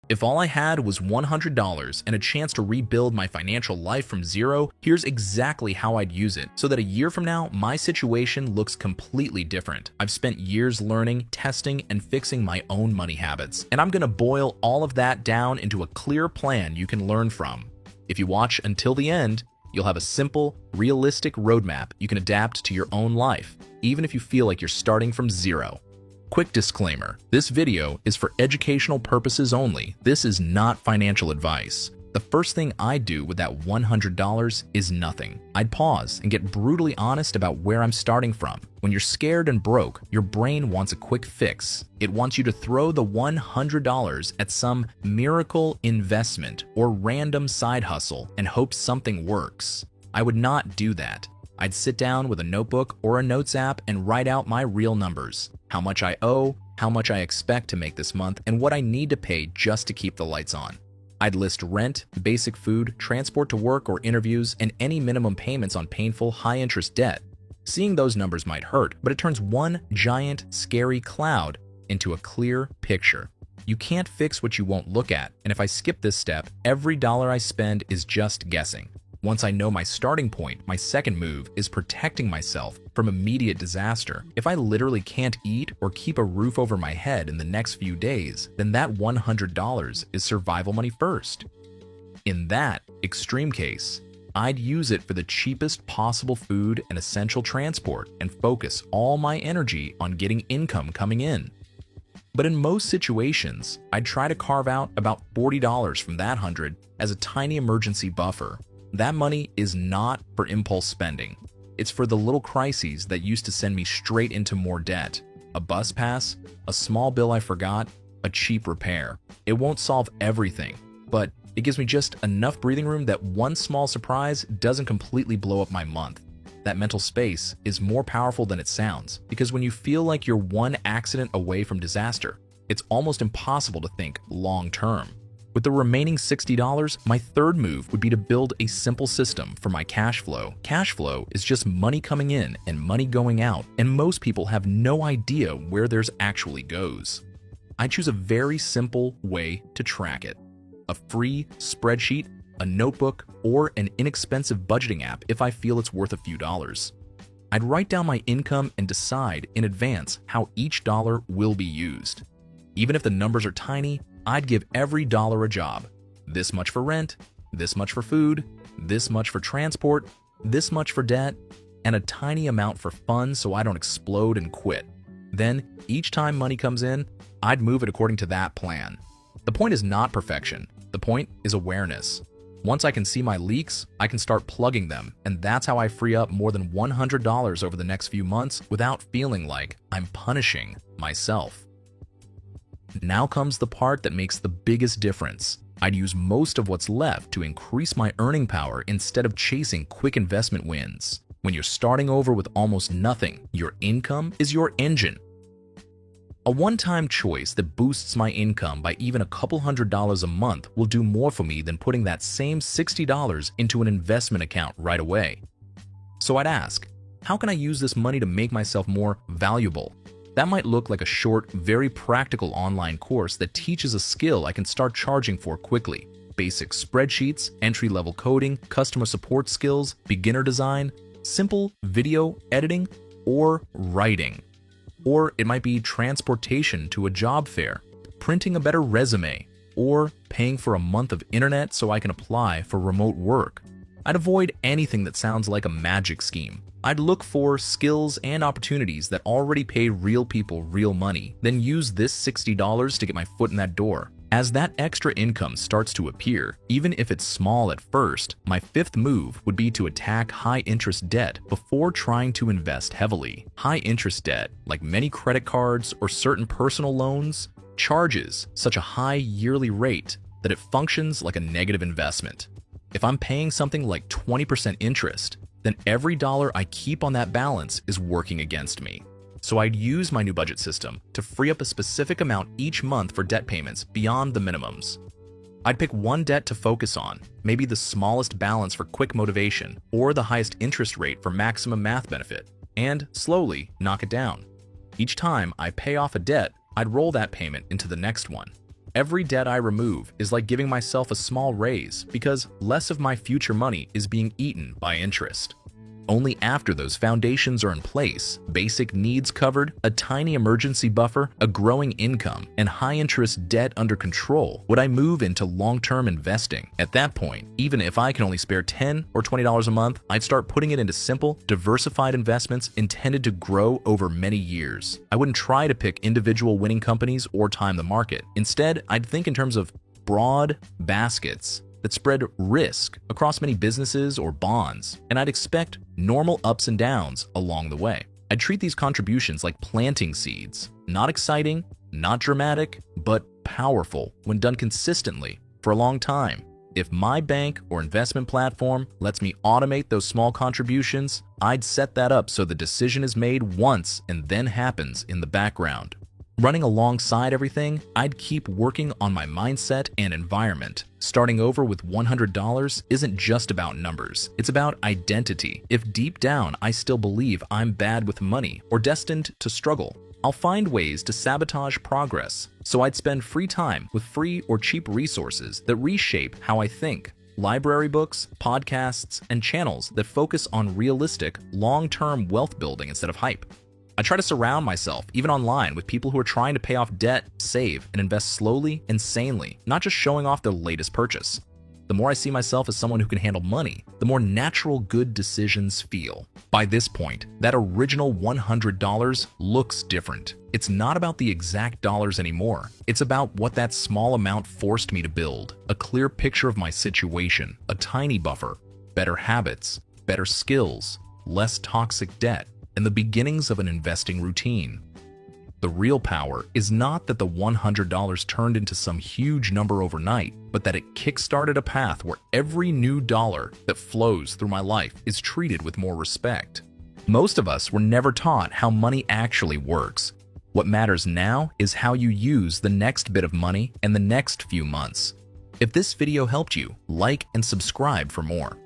If all I had was $100 and a chance to rebuild my financial life from zero, here's exactly how I'd use it so that a year from now, my situation looks completely different. I've spent years learning, testing, and fixing my own money habits, and I'm gonna boil all of that down into a clear plan you can learn from. If you watch until the end, you'll have a simple, realistic roadmap you can adapt to your own life, even if you feel like you're starting from zero. Quick disclaimer, this video is for educational purposes only. This is not financial advice. The first thing I'd do with that $100 is nothing. I'd pause and get brutally honest about where I'm starting from. When you're scared and broke, your brain wants a quick fix. It wants you to throw the $100 at some miracle investment or random side hustle and hope something works. I would not do that. I'd sit down with a notebook or a notes app and write out my real numbers. How much I owe, how much I expect to make this month, and what I need to pay just to keep the lights on. I'd list rent, basic food, transport to work or interviews, and any minimum payments on painful, high-interest debt. Seeing those numbers might hurt, but it turns one giant, scary cloud into a clear picture. You can't fix what you won't look at, and if I skip this step, every dollar I spend is just guessing. Once I know my starting point, my second move is protecting myself from immediate disaster. If I literally can't eat or keep a roof over my head in the next few days, then that $100 is survival money first. In that extreme case, I'd use it for the cheapest possible food and essential transport and focus all my energy on getting income coming in. But in most situations, I'd try to carve out about $40 from that 100 as a tiny emergency buffer. That money is not for impulse spending. It's for the little crises that used to send me straight into more debt. A bus pass, a small bill I forgot, a cheap repair. It won't solve everything, but it gives me just enough breathing room that one small surprise doesn't completely blow up my month. That mental space is more powerful than it sounds, because when you feel like you're one accident away from disaster, it's almost impossible to think long term. With the remaining $60, my third move would be to build a simple system for my cash flow. Cash flow is just money coming in and money going out, and most people have no idea where theirs actually goes. I choose a very simple way to track it. A free spreadsheet, a notebook, or an inexpensive budgeting app if I feel it's worth a few dollars. I'd write down my income and decide in advance how each dollar will be used. Even if the numbers are tiny, I'd give every dollar a job. This much for rent, this much for food, this much for transport, this much for debt, and a tiny amount for fun so I don't explode and quit. Then, each time money comes in, I'd move it according to that plan. The point is not perfection. The point is awareness. Once I can see my leaks, I can start plugging them, and that's how I free up more than $100 over the next few months without feeling like I'm punishing myself. Now comes the part that makes the biggest difference. I'd use most of what's left to increase my earning power instead of chasing quick investment wins. When you're starting over with almost nothing, your income is your engine. A one-time choice that boosts my income by even a couple $100s a month will do more for me than putting that same $60 into an investment account right away. So I'd ask, how can I use this money to make myself more valuable? That might look like a short, very practical online course that teaches a skill I can start charging for quickly. Basic spreadsheets, entry-level coding, customer support skills, beginner design, simple video editing, or writing. Or it might be transportation to a job fair, printing a better resume, or paying for a month of internet so I can apply for remote work. I'd avoid anything that sounds like a magic scheme. I'd look for skills and opportunities that already pay real people real money, then use this $60 to get my foot in that door. As that extra income starts to appear, even if it's small at first, my fifth move would be to attack high-interest debt before trying to invest heavily. High-interest debt, like many credit cards or certain personal loans, charges such a high yearly rate that it functions like a negative investment. If I'm paying something like 20% interest, then every dollar I keep on that balance is working against me. So I'd use my new budget system to free up a specific amount each month for debt payments beyond the minimums. I'd pick one debt to focus on, maybe the smallest balance for quick motivation or the highest interest rate for maximum math benefit, and slowly knock it down. Each time I pay off a debt, I'd roll that payment into the next one. Every debt I remove is like giving myself a small raise because less of my future money is being eaten by interest. Only after those foundations are in place, basic needs covered, a tiny emergency buffer, a growing income, and high-interest debt under control, would I move into long-term investing. At that point, even if I can only spare $10 or $20 a month, I'd start putting it into simple, diversified investments intended to grow over many years. I wouldn't try to pick individual winning companies or time the market. Instead, I'd think in terms of broad baskets that spread risk across many businesses or bonds, and I'd expect normal ups and downs along the way. I'd treat these contributions like planting seeds, not exciting, not dramatic, but powerful when done consistently for a long time. If my bank or investment platform lets me automate those small contributions, I'd set that up so the decision is made once and then happens in the background. Running alongside everything, I'd keep working on my mindset and environment. Starting over with $100 isn't just about numbers, it's about identity. If deep down I still believe I'm bad with money or destined to struggle, I'll find ways to sabotage progress. So I'd spend free time with free or cheap resources that reshape how I think. Library books, podcasts, and channels that focus on realistic, long-term wealth building instead of hype. I try to surround myself, even online, with people who are trying to pay off debt, save, and invest slowly and sanely, not just showing off their latest purchase. The more I see myself as someone who can handle money, the more natural good decisions feel. By this point, that original $100 looks different. It's not about the exact dollars anymore. It's about what that small amount forced me to build. A clear picture of my situation, a tiny buffer, better habits, better skills, less toxic debt, and the beginnings of an investing routine. The real power is not that the $100 turned into some huge number overnight, but that it kickstarted a path where every new dollar that flows through my life is treated with more respect. Most of us were never taught how money actually works. What matters now is how you use the next bit of money and the next few months. If this video helped you, like and subscribe for more.